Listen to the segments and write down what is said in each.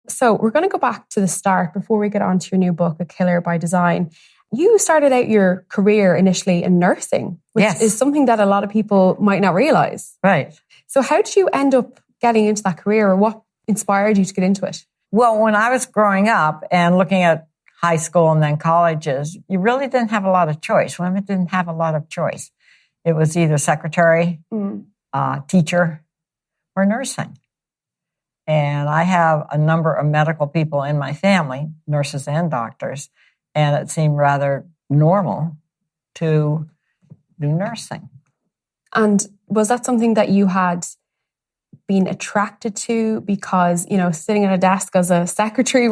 So we're going to go back to the start before we get on to your new book, A Killer by Design. You started out your career initially in nursing, which is something that a lot of people might not realize. Right. So how did you end up getting into that career, or what inspired you to get into it? Well, when I was growing up and looking at high school and then colleges, you really didn't have a lot of choice. Women didn't have a lot of choice. It was either secretary, teacher, or nursing. And I have a number of medical people in my family, nurses and doctors, and it seemed rather normal to do nursing. And was that something that you had been attracted to because, sitting at a desk as a secretary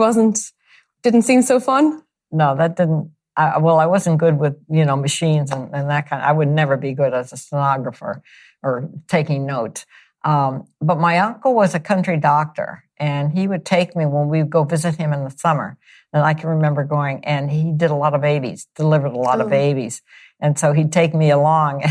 didn't seem so fun? No, that didn't. I wasn't good with, machines and that kind of, I would never be good as a stenographer or taking notes. But my uncle was a country doctor, and he would take me when we would go visit him in the summer. And I can remember going, and he did a lot of babies, delivered a lot of babies. And so he'd take me along.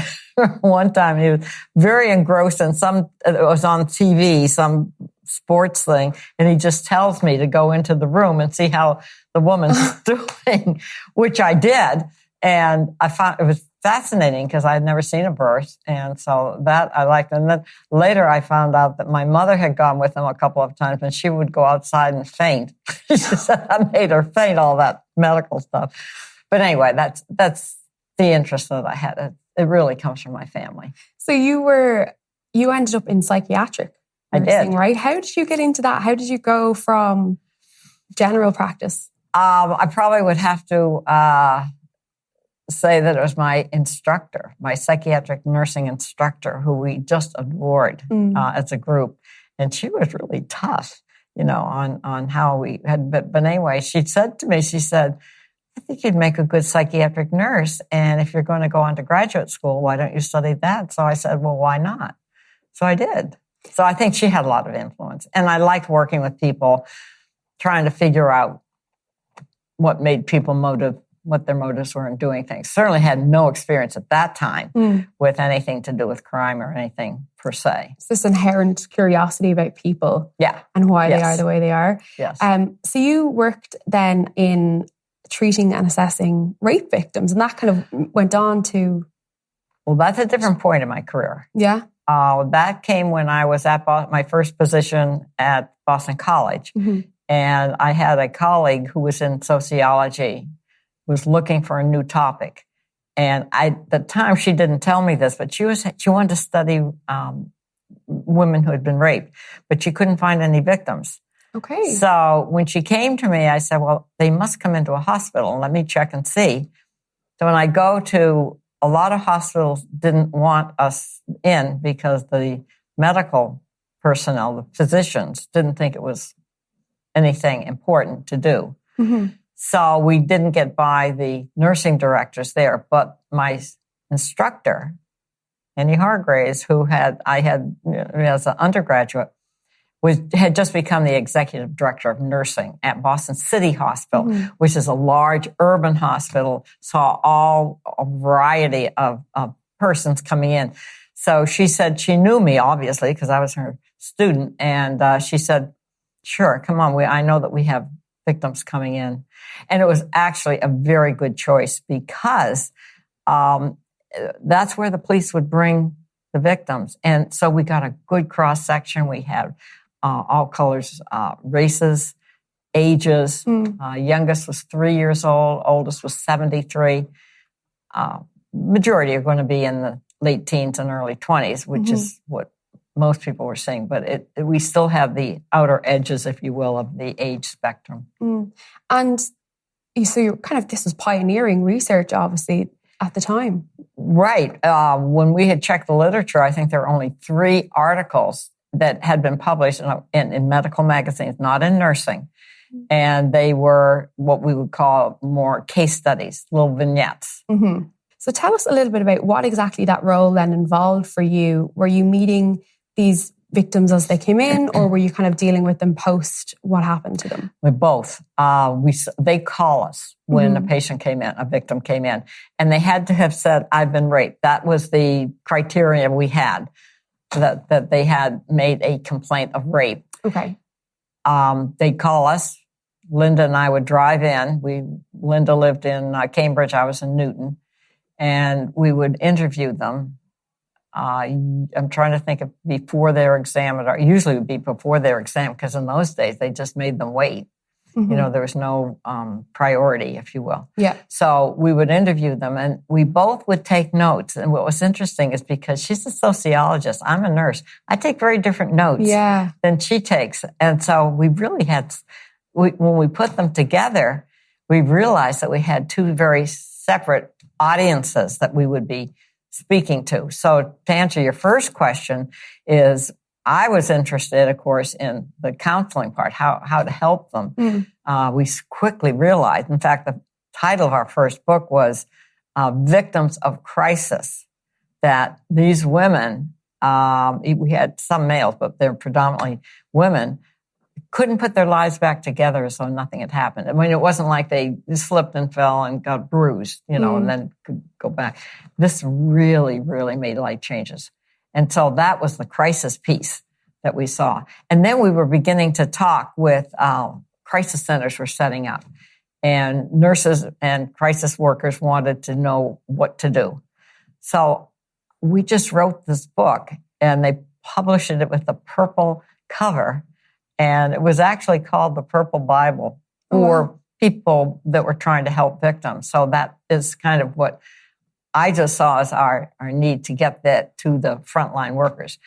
One time he was very engrossed in it was on TV, some sports thing. And he just tells me to go into the room and see how the woman's doing, which I did. And I found it was fascinating because I had never seen a birth. And so that I liked. And then later I found out that my mother had gone with him a couple of times, and she would go outside and faint. She said I made her faint, all that medical stuff. But anyway, that's the interest that I had. It really comes from my family. So you ended up in psychiatric nursing, I did. Right? How did you get into that? How did you go from general practice? I probably would have to say that it was my instructor, my psychiatric nursing instructor, who we just adored as a group. And she was really tough, on how we had. But anyway, she said to me, I think you'd make a good psychiatric nurse. And if you're going to go on to graduate school, why don't you study that? So I said, well, why not? So I did. So I think she had a lot of influence. And I liked working with people, trying to figure out what made people what their motives were in doing things. Certainly had no experience at that time with anything to do with crime or anything per se. It's this inherent curiosity about people and why they are the way they are. Yes. So you worked then in treating and assessing rape victims, and that kind of went on to... Well, that's a different point in my career. Yeah. That came when I was at my first position at Boston College. Mm-hmm. And I had a colleague who was in sociology, was looking for a new topic. And at the time, she didn't tell me this, but she wanted to study women who had been raped, but she couldn't find any victims. Okay. So when she came to me, I said, well, they must come into a hospital. Let me check and see. So when I go to, a lot of hospitals didn't want us in because the medical personnel, the physicians, didn't think it was anything important to do. Mm-hmm. So we didn't get by the nursing directors there. But my instructor, Annie Hargraves, who I had as an undergraduate, had just become the executive director of nursing at Boston City Hospital, which is a large urban hospital, saw a variety of persons coming in. So she said she knew me, obviously, because I was her student. And she said, sure, come on. I know that we have victims coming in. And it was actually a very good choice because that's where the police would bring the victims. And so we got a good cross-section. We had all colors, races, ages. Youngest was 3 years old. Oldest was 73. Majority are going to be in the late teens and early 20s, which is what most people were saying. But we still have the outer edges, if you will, of the age spectrum. And so you're this was pioneering research, obviously, at the time. Right. When we had checked the literature, I think there were only 3 articles that had been published in medical magazines, not in nursing. And they were what we would call more case studies, little vignettes. Mm-hmm. So tell us a little bit about what exactly that role then involved for you. Were you meeting these victims as they came in, or were you kind of dealing with them post what happened to them? With both. They call us when a patient came in, a victim came in, and they had to have said, I've been raped. That was the criteria we had. That they had made a complaint of rape. Okay. they'd call us. Linda and I would drive in. Linda lived in Cambridge. I was in Newton. And we would interview them. I'm trying to think of before their exam. Usually it would be before their exam, because in those days, they just made them wait. Mm-hmm. There was no priority, if you will. Yeah. So we would interview them, and we both would take notes. And what was interesting is because she's a sociologist, I'm a nurse, I take very different notes than she takes. And so we really when we put them together, we realized that we had two very separate audiences that we would be speaking to. So to answer your first question is, I was interested, of course, in the counseling part, how to help them. We quickly realized, in fact, the title of our first book was Victims of Crisis, that these women, we had some males, but they're predominantly women, couldn't put their lives back together as though nothing had happened. I mean, it wasn't like they slipped and fell and got bruised, and then could go back. This really, really made life changes. And so that was the crisis piece that we saw. And then we were beginning to talk with crisis centers were setting up. And nurses and crisis workers wanted to know what to do. So we just wrote this book, and they published it with a purple cover. And it was actually called the Purple Bible for people that were trying to help victims. So that is kind of what I just saw as our need to get that to the frontline workers.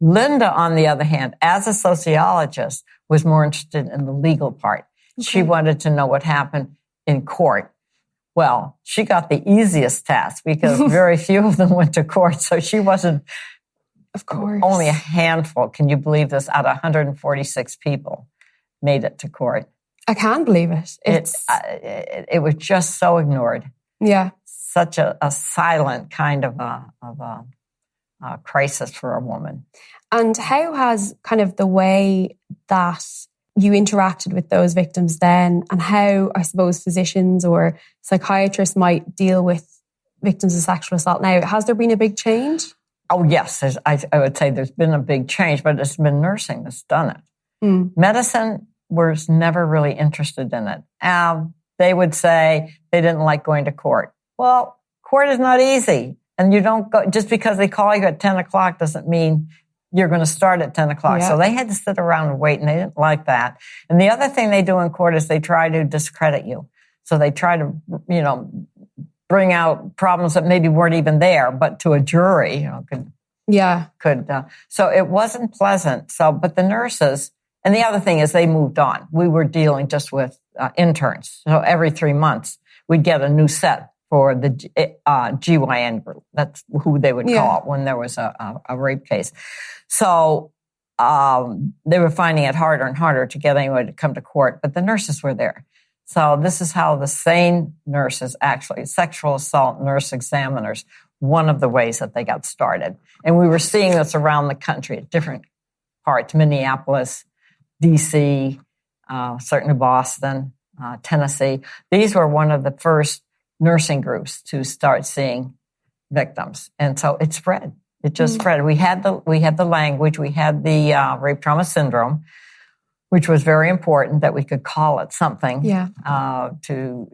Linda, on the other hand, as a sociologist, was more interested in the legal part. Okay. She wanted to know what happened in court. Well, she got the easiest task because very few of them went to court. So she wasn't, of course, only a handful. Can you believe this? Out of 146 people made it to court. I can't believe it. It was just so ignored. Yeah. Such a silent kind of a crisis for a woman. And how has kind of the way that you interacted with those victims then, and how, I suppose, physicians or psychiatrists might deal with victims of sexual assault now, has there been a big change? Oh, yes. I would say there's been a big change, but it's been nursing that's done it. Medicine was never really interested in it. They would say they didn't like going to court. Well, court is not easy. And you don't go, just because they call you at 10 o'clock doesn't mean you're going to start at 10 o'clock. Yeah. So they had to sit around and wait, and they didn't like that. And the other thing they do in court is they try to discredit you. So they try to, bring out problems that maybe weren't even there, but to a jury, could. So it wasn't pleasant. So, but the nurses, and the other thing is they moved on. We were dealing just with interns. So every 3 months we'd get a new set for the GYN group. That's who they would call it when there was a rape case. So they were finding it harder and harder to get anyone to come to court, but the nurses were there. So this is how the sane nurses, actually, sexual assault nurse examiners, one of the ways that they got started. And we were seeing this around the country at different parts, Minneapolis, D.C., certainly Boston, Tennessee. These were one of the first nursing groups to start seeing victims. And so it spread. It just spread. We had the language. We had the rape trauma syndrome, which was very important that we could call it something to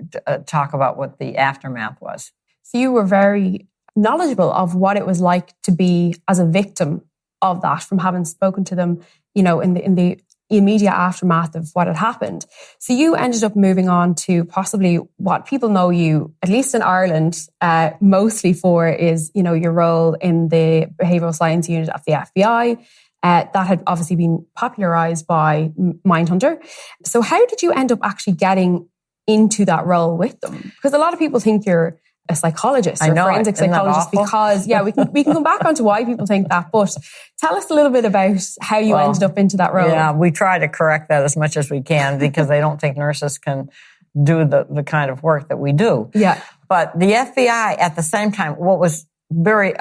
talk about what the aftermath was. So you were very knowledgeable of what it was like to be as a victim of that, from having spoken to them, in the immediate aftermath of what had happened. So you ended up moving on to possibly what people know you, at least in Ireland, mostly for is, your role in the behavioural science unit of the FBI. That had obviously been popularized by Mindhunter. So how did you end up actually getting into that role with them? Because a lot of people think you're a psychologist or forensic psychologist because, we can come back onto why people think that. But tell us a little bit about how you ended up into that role. Yeah, we try to correct that as much as we can because they don't think nurses can do the kind of work that we do. Yeah. But the FBI, at the same time, what was very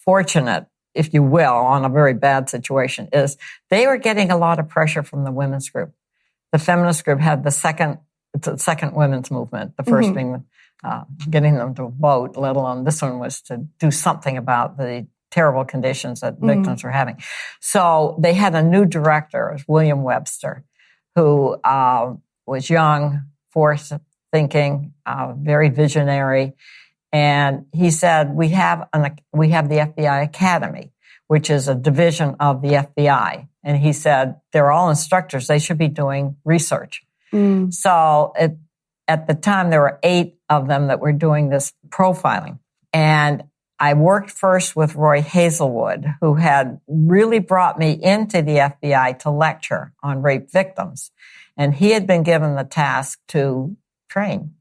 fortunate, if you will, on a very bad situation, is they were getting a lot of pressure from the women's group. The feminist group had the second women's movement, the first being getting them to vote, let alone this one was to do something about the terrible conditions that victims were having. So they had a new director, William Webster, who was young, forward-thinking, very visionary. And he said, we have the FBI Academy, which is a division of the FBI. And he said, they're all instructors. They should be doing research. So at the time, there were 8 of them that were doing this profiling. And I worked first with Roy Hazelwood, who had really brought me into the FBI to lecture on rape victims. And he had been given the task to train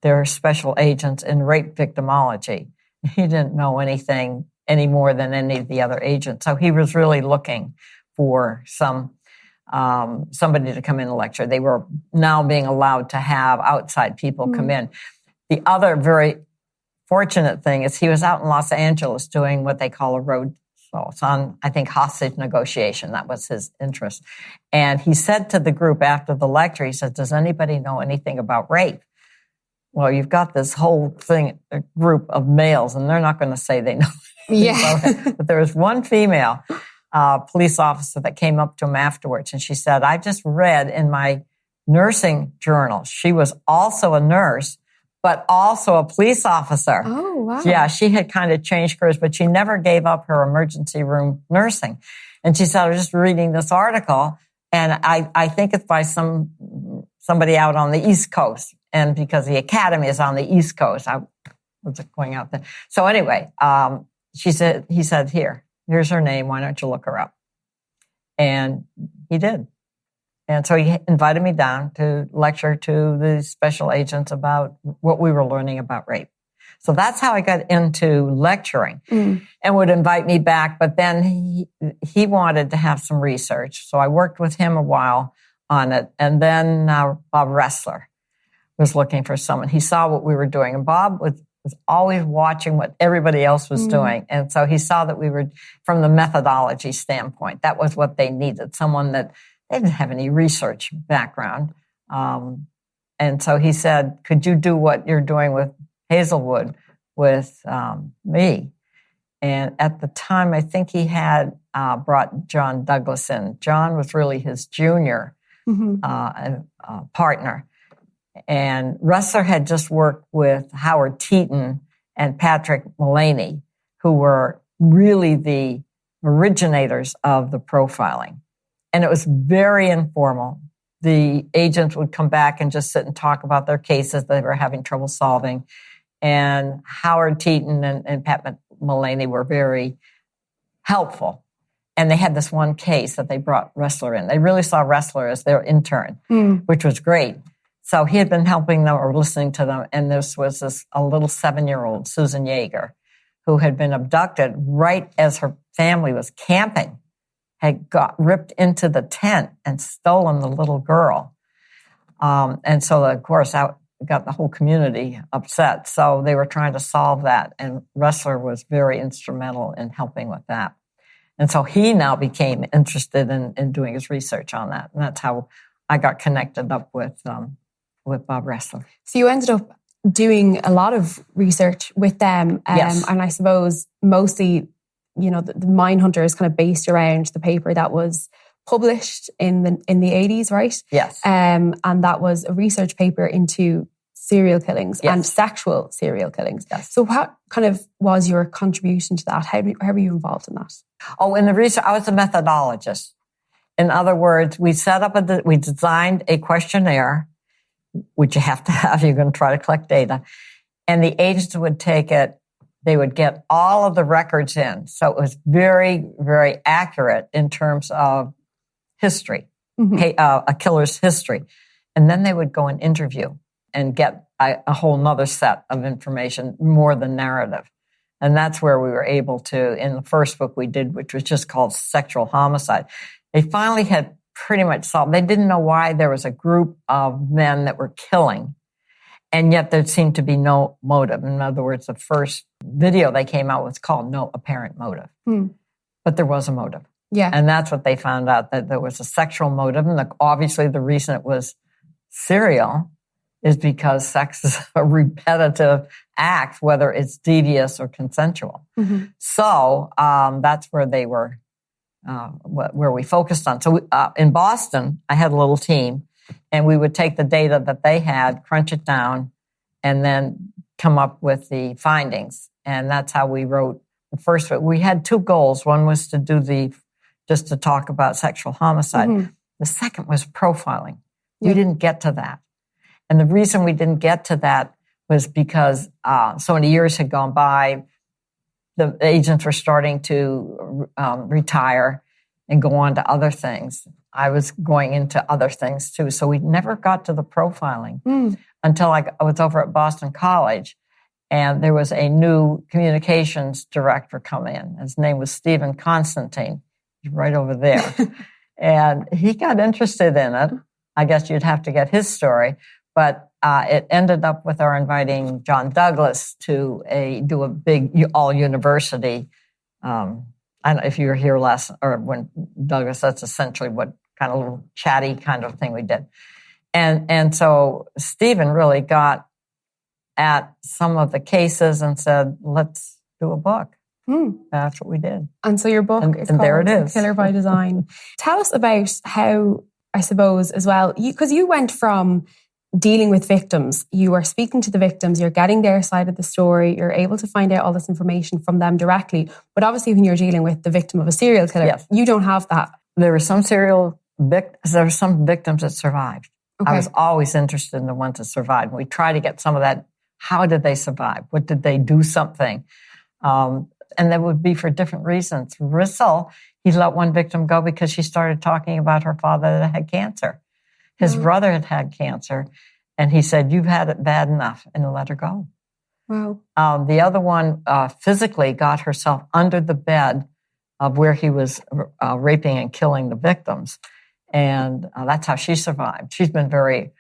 their special agents in rape victimology. He didn't know anything any more than any of the other agents. So he was really looking for somebody to come in and lecture. They were now being allowed to have outside people come in. The other very fortunate thing is he was out in Los Angeles doing what they call a road show. It's on, I think, hostage negotiation. That was his interest. And he said to the group after the lecture, he said, does anybody know anything about rape? Well, you've got this whole thing, a group of males, and they're not going to say they know anything about it. But there was one female police officer that came up to him afterwards, and she said, I just read in my nursing journal, she was also a nurse, but also a police officer. Oh, wow. Yeah, she had kind of changed careers, but she never gave up her emergency room nursing. And she said, I was just reading this article, and I think it's by somebody out on the East Coast. And because the academy is on the East Coast, I was going out there. So anyway, he said, here's her name. Why don't you look her up? And he did. And so he invited me down to lecture to the special agents about what we were learning about rape. So that's how I got into lecturing and would invite me back. But then he wanted to have some research. So I worked with him a while on it. And then Bob Ressler was looking for someone. He saw what we were doing. And Bob was always watching what everybody else was doing. And so he saw that we were, from the methodology standpoint, that was what they needed, someone that they didn't have any research background. And so he said, could you do what you're doing with Hazelwood with me? And at the time, I think he had brought John Douglas in. John was really his junior partner. And Ressler had just worked with Howard Teeton and Patrick Mullaney, who were really the originators of the profiling. And it was very informal. The agents would come back and just sit and talk about their cases they were having trouble solving. And Howard Teeton and Pat Mullaney were very helpful. And they had this one case that they brought Ressler in. They really saw Ressler as their intern, which was great. So he had been helping them or listening to them. And this was a little 7-year-old, Susan Yeager, who had been abducted right as her family was camping, had got ripped into the tent and stolen the little girl. And so, of course, that got the whole community upset. So they were trying to solve that. And Ressler was very instrumental in helping with that. And so he now became interested in doing his research on that. And that's how I got connected up with Bob Ressler. So you ended up doing a lot of research with them. Yes. And I suppose mostly, the Mindhunter is kind of based around the paper that was published in the 80s, right? Yes. And that was a research paper into serial killings and sexual serial killings. Yes. So what kind of was your contribution to that? How were you involved in that? Oh, in the research, I was a methodologist. In other words, we designed a questionnaire, which you have to have. You're going to try to collect data. And the agents would take it. They would get all of the records in. So it was very, very accurate in terms of history, a killer's history. And then they would go and interview and get a whole nother set of information, more than narrative. And that's where we were able to, in the first book we did, which was just called Sexual Homicide, they finally had pretty much solved. They didn't know why there was a group of men that were killing, and yet there seemed to be no motive. In other words, the first video they came out was called No Apparent Motive. But there was a motive. Yeah. And that's what they found out, that there was a sexual motive. And obviously the reason it was serial is because sex is a repetitive act, whether it's devious or consensual. Mm-hmm. So that's where they were, where we focused on. So in Boston, I had a little team, and we would take the data that they had, crunch it down, and then come up with the findings. And that's how we wrote the first. We had two goals. One was to do just to talk about sexual homicide. Mm-hmm. The second was profiling. Yeah. We didn't get to that. And the reason we didn't get to that was because so many years had gone by, the agents were starting to retire and go on to other things. I was going into other things too. So we never got to the profiling until I was over at Boston College, and there was a new communications director come in. His name was Stephen Constantine. He's right over there. And he got interested in it. I guess you'd have to get his story. But it ended up with our inviting John Douglas to do a big all-university. I don't know if you were here when Douglas, that's essentially what kind of little chatty kind of thing we did. And so Stephen really got at some of the cases and said, let's do a book. That's what we did. And so your book is called there it is. Killer by Design. Tell us about how, I suppose, as well, because you went from dealing with victims, you are speaking to the victims, you're getting their side of the story, you're able to find out all this information from them directly. But obviously when you're dealing with the victim of a serial killer, yes, you don't have that. There were some victims that survived. Okay. I was always interested in the ones that survived. We try to get some of that. How did they survive? What did they do something? And that would be for different reasons. Rissell, he let one victim go because she started talking about her father that had cancer. His brother had cancer, and he said, "You've had it bad enough," and let her go. Wow. The other one physically got herself under the bed of where he was raping and killing the victims, and that's how she survived. She's been very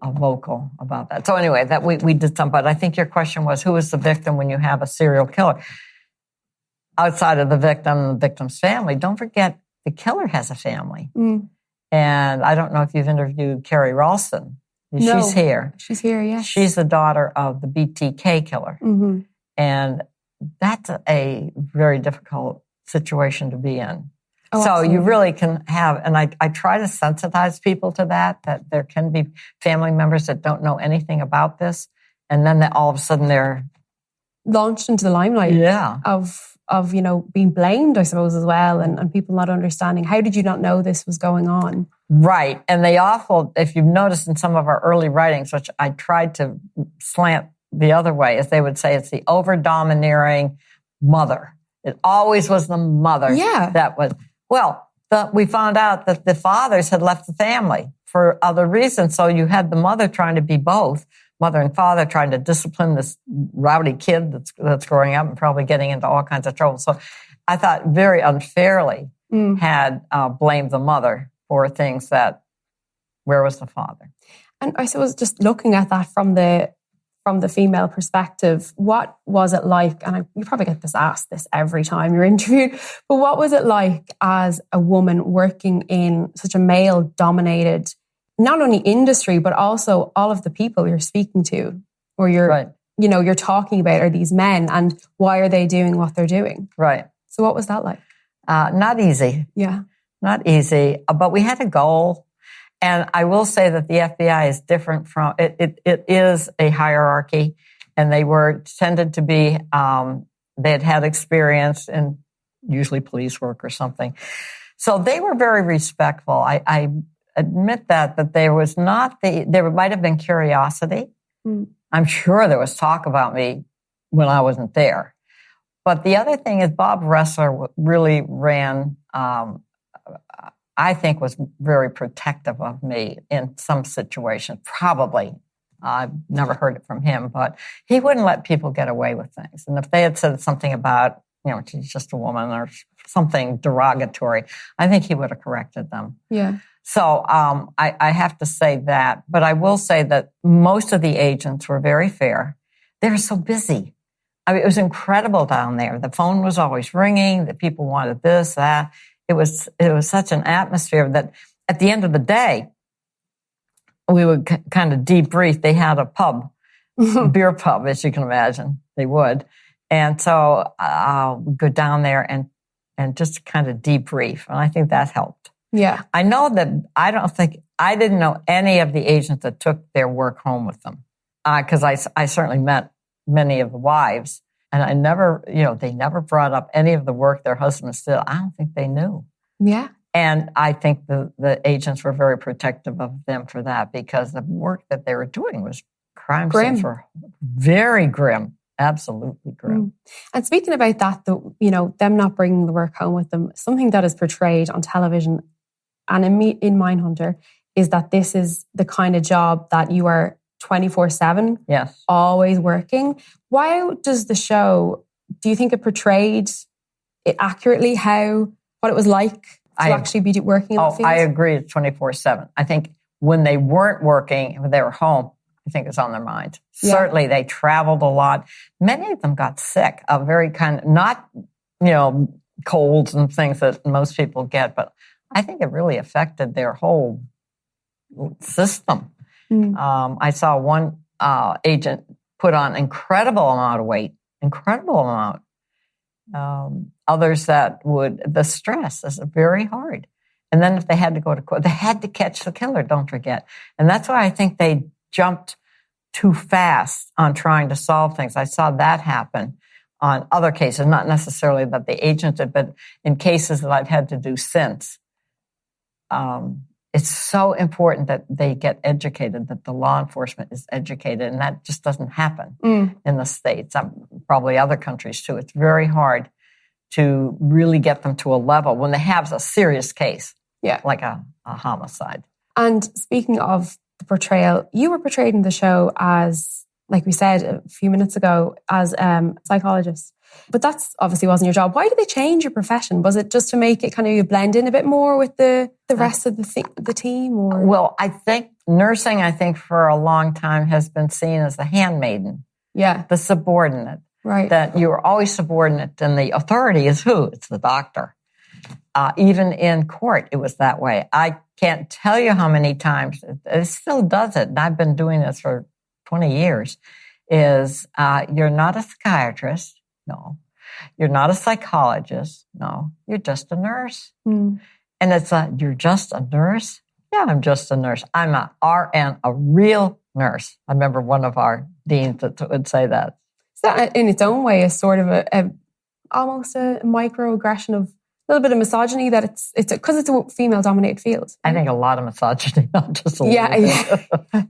vocal about that. So anyway, that we did some, but I think your question was, who is the victim when you have a serial killer? Outside of the victim and the victim's family, don't forget the killer has a family. And I don't know if you've interviewed Carrie Ralston. No, she's here. She's here, yes. She's the daughter of the BTK killer. Mm-hmm. And that's a very difficult situation to be in. Oh, so absolutely. You really can have, and I try to sensitize people to that there can be family members that don't know anything about this. And then all of a sudden they're launched into the limelight of being blamed, I suppose, as well, and people not understanding. How did you not know this was going on? Right. And if you've noticed in some of our early writings, which I tried to slant the other way, is they would say it's the over-domineering mother. It always was the mother. Yeah. That was, we found out that the fathers had left the family for other reasons. So you had the mother trying to be both, mother and father trying to discipline this rowdy kid that's growing up and probably getting into all kinds of trouble. So I thought very unfairly had blamed the mother for things where was the father? And I suppose just looking at that from the female perspective, what was it like, and you probably get asked this every time you're interviewed, but what was it like as a woman working in such a male-dominated not only industry, but also all of the people you're speaking to or you're talking about are these men, and why are they doing what they're doing? Right. So what was that like? Not easy. Yeah. Not easy, but we had a goal. And I will say that the FBI is different from, it is a hierarchy, and they tended to be, they had experience in usually police work or something. So they were very respectful. I admit that there was there might have been curiosity. I'm sure there was talk about me when I wasn't there. But the other thing is Bob Ressler really ran, I think was very protective of me in some situations. Probably. I've never heard it from him, but he wouldn't let people get away with things. And if they had said something about, she's just a woman or something derogatory, I think he would have corrected them. Yeah. So I have to say that, but I will say that most of the agents were very fair. They were so busy. I mean, it was incredible down there. The phone was always ringing. The people wanted this, that. It was such an atmosphere that at the end of the day, we would kind of debrief. They had a pub, a beer pub, as you can imagine. They would. And so we'd go down there and just kind of debrief. And I think that helped. Yeah. I know that I didn't know any of the agents that took their work home with them. Because I certainly met many of the wives. And I never, they never brought up any of the work their husbands did. I don't think they knew. Yeah. And I think the agents were very protective of them for that, because the work that they were doing was crime scenes were very grim, absolutely grim. And speaking about that, them not bringing the work home with them, something that is portrayed on television and in Mindhunter is that this is the kind of job that you are 24/7, yes, always working. Why does the show, do you think it portrayed it accurately, what it was like to actually be working in the field? I agree, it's 24/7. I think when they weren't working, when they were home, I think it's on their mind. Yeah. Certainly they traveled a lot. Many of them got sick, very not, colds and things that most people get, but I think it really affected their whole system. I saw one agent put on incredible amount of weight, incredible amount. Others the stress is very hard. And then if they had to go to court, they had to catch the killer, don't forget. And that's why I think they jumped too fast on trying to solve things. I saw that happen on other cases, not necessarily that the agent did, but in cases that I've had to do since. It's so important that they get educated, that the law enforcement is educated, and that just doesn't happen in the States, probably other countries too. It's very hard to really get them to a level when they have a serious case, like a homicide. And speaking of the portrayal, you were portrayed in the show as, like we said a few minutes ago, as a psychologist. But that's obviously wasn't your job. Why did they change your profession? Was it just to make it kind of blend in a bit more with the rest of the team? Or? Well, I think nursing, for a long time has been seen as the handmaiden. Yeah. The subordinate. Right. That you are always subordinate, and the authority is who? It's the doctor. Even in court, it was that way. I can't tell you how many times, it still does it, and I've been doing this for 20 years, is you're not a psychiatrist. No. You're not a psychologist. No. You're just a nurse. And it's you're just a nurse? Yeah, I'm just a nurse. I'm a RN, a real nurse. I remember one of our deans that would say that. Is that in its own way a sort of almost a microaggression of a little bit of misogyny, that it's because it's a female-dominated field? I think a lot of misogyny, not just a little bit. Yeah.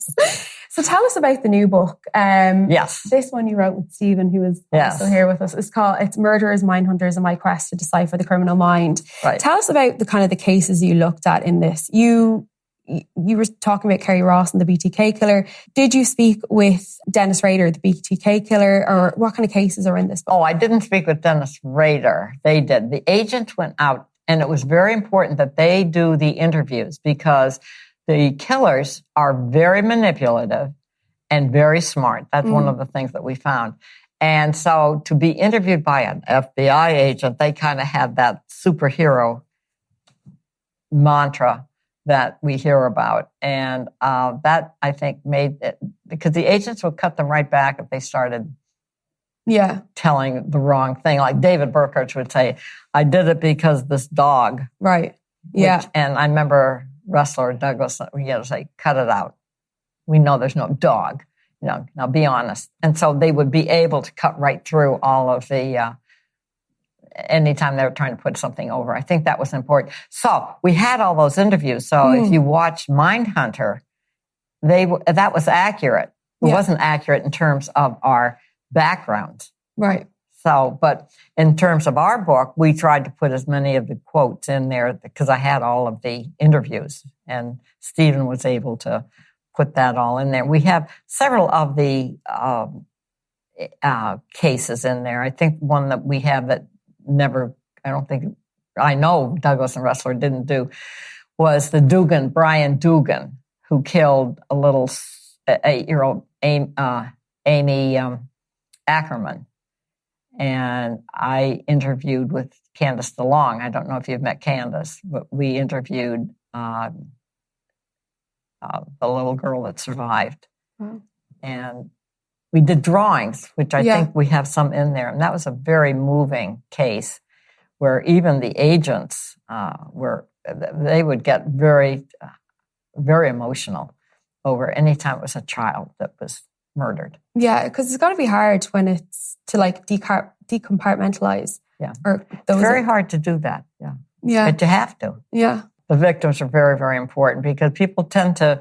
So tell us about the new book. Yes. This one you wrote with Stephen, who is also here with us. It's Murderers, Mindhunters, and My Quest to Decipher the Criminal Mind. Right. Tell us about the kind of the cases you looked at in this. You were talking about Kerry Ross and the BTK killer. Did you speak with Dennis Rader, the BTK killer, or what kind of cases are in this book? Oh, I didn't speak with Dennis Rader. They did. The agent went out, and it was very important that they do the interviews, because the killers are very manipulative and very smart. That's one of the things that we found. And so to be interviewed by an FBI agent, they kind of had that superhero mantra that we hear about. And that, I think, made it, because the agents would cut them right back if they started telling the wrong thing. Like David Burkhardt would say, I did it because this dog. Right. Yeah. And I remember Wrestler Douglas, say, cut it out. We know there's no dog. Now be honest. And so they would be able to cut right through all of the, anytime they were trying to put something over. I think that was important. So we had all those interviews. So if you watch Mindhunter, that was accurate. It wasn't accurate in terms of our backgrounds. Right. So, but in terms of our book, we tried to put as many of the quotes in there because I had all of the interviews, and Stephen was able to put that all in there. We have several of the cases in there. I think one that we have that I know Douglas and Wrestler didn't do, was the Brian Dugan, who killed a little 8-year-old Amy Ackerman. And I interviewed with Candace DeLong. I don't know if you've met Candace, but we interviewed the little girl that survived. Wow. And we did drawings, which I Yeah. think we have some in there. And that was a very moving case where even the agents they would get very, very emotional over any time it was a child that was murdered. Yeah, because it's got to be hard when it's to like decompartmentalize. Yeah. Or It's very hard to do that. Yeah. Yeah. But you have to. Yeah. The victims are very, very important because people tend to,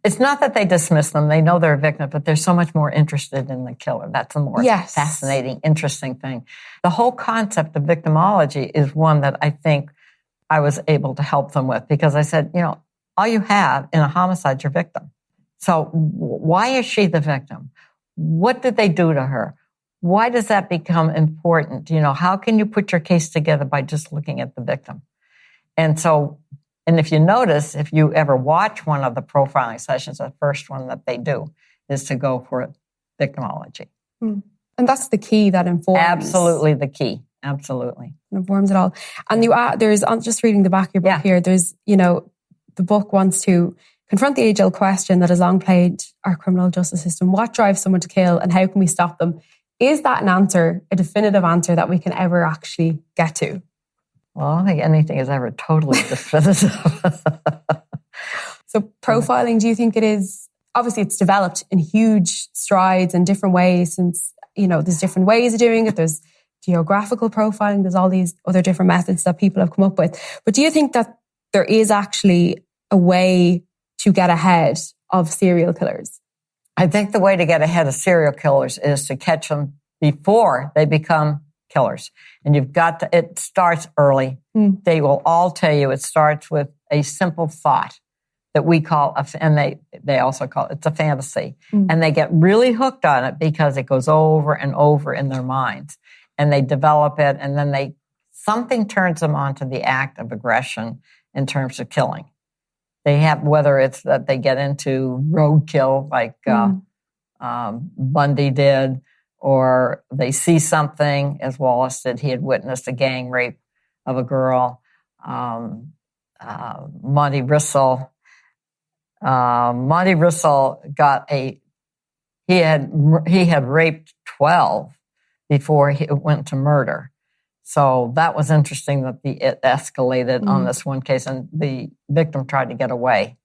it's not that they dismiss them, they know they're a victim, but they're so much more interested in the killer. That's the more fascinating, interesting thing. The whole concept of victimology is one that I think I was able to help them with because I said, all you have in a homicide is your victim. So why is she the victim? What did they do to her? Why does that become important? How can you put your case together by just looking at the victim? And if you notice, if you ever watch one of the profiling sessions, the first one that they do is to go for victimology. And that's the key that informs. Absolutely the key. Absolutely. Informs it all. And there's, I'm just reading the back of your book here, there's, the book wants to confront the age-old question that has long plagued our criminal justice system. What drives someone to kill and how can we stop them? Is that an answer, a definitive answer that we can ever actually get to? Well, I don't think anything is ever totally definitive. So profiling, do you think it is? Obviously, it's developed in huge strides in different ways since, there's different ways of doing it. There's geographical profiling. There's all these other different methods that people have come up with. But do you think that there is actually a way to get ahead of serial killers? I think the way to get ahead of serial killers is to catch them before they become killers. And it starts early. They will all tell you it starts with a simple thought that we call, and they also call it's a fantasy. And they get really hooked on it because it goes over and over in their minds. And they develop it, and then something turns them on to the act of aggression in terms of killing. They have, whether it's that they get into roadkill like Bundy did, or they see something, as Wallace did. He had witnessed a gang rape of a girl. Monty Rissell got he had raped 12 before it went to murder. So that was interesting that it escalated on this one case, and the victim tried to get away,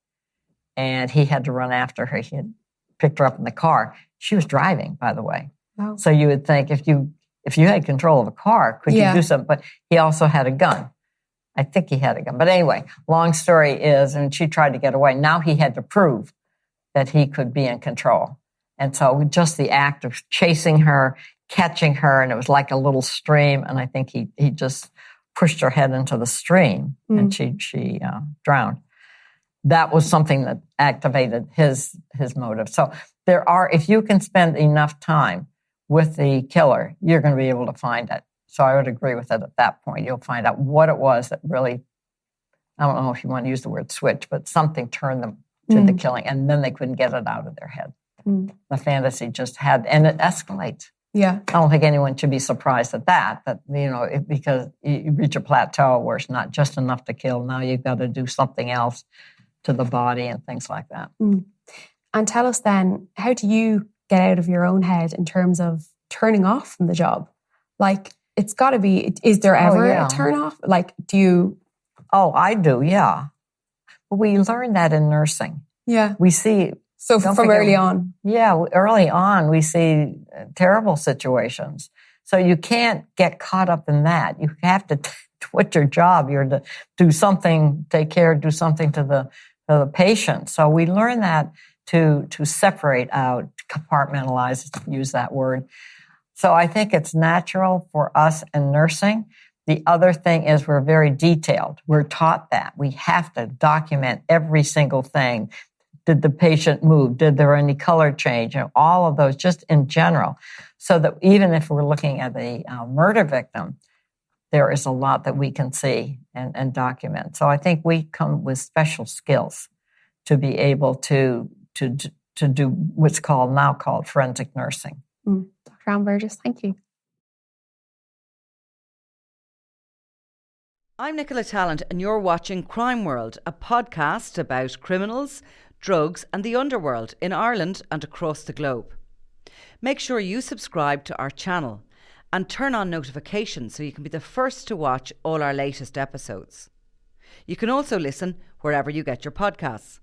and he had to run after her. He had picked her up in the car. She was driving, by the way. Wow. So you would think if you had control of a car, could you do something? But he also had a gun. I think he had a gun. But anyway, long story is, and she tried to get away. Now he had to prove that he could be in control. And so just the act of chasing her, catching her, and it was like a little stream. And I think he just pushed her head into the stream, and she drowned. That was something that activated his motive. So if you can spend enough time with the killer, you're going to be able to find it. So I would agree with it at that point. You'll find out what it was that really, I don't know if you want to use the word switch, but something turned them to the killing, and then they couldn't get it out of their head. The fantasy just and it escalates. Yeah. I don't think anyone should be surprised at that, because you reach a plateau where it's not just enough to kill. Now you've got to do something else to the body and things like that. And tell us then, how do you get out of your own head in terms of turning off from the job? Like, it's got to be, is there ever a turn off? Like, do you? Oh, I do, yeah. But we learn that in nursing. Yeah. We see. So from early on? Yeah, early on, we see terrible situations. So you can't get caught up in that. You have to quit your job. You're to do something, do something to the patient. So we learn that to separate out, compartmentalize, use that word. So I think it's natural for us in nursing. The other thing is we're very detailed. We're taught that. We have to document every single thing. Did the patient move? Did there any color change? All of those, just in general. So that even if we're looking at a murder victim, there is a lot that we can see and document. So I think we come with special skills to be able to do what's now called forensic nursing. Dr. Ann Burgess, thank you. I'm Nicola Tallant and you're watching Crime World, a podcast about criminals, drugs and the underworld in Ireland and across the globe. Make sure you subscribe to our channel and turn on notifications so you can be the first to watch all our latest episodes. You can also listen wherever you get your podcasts.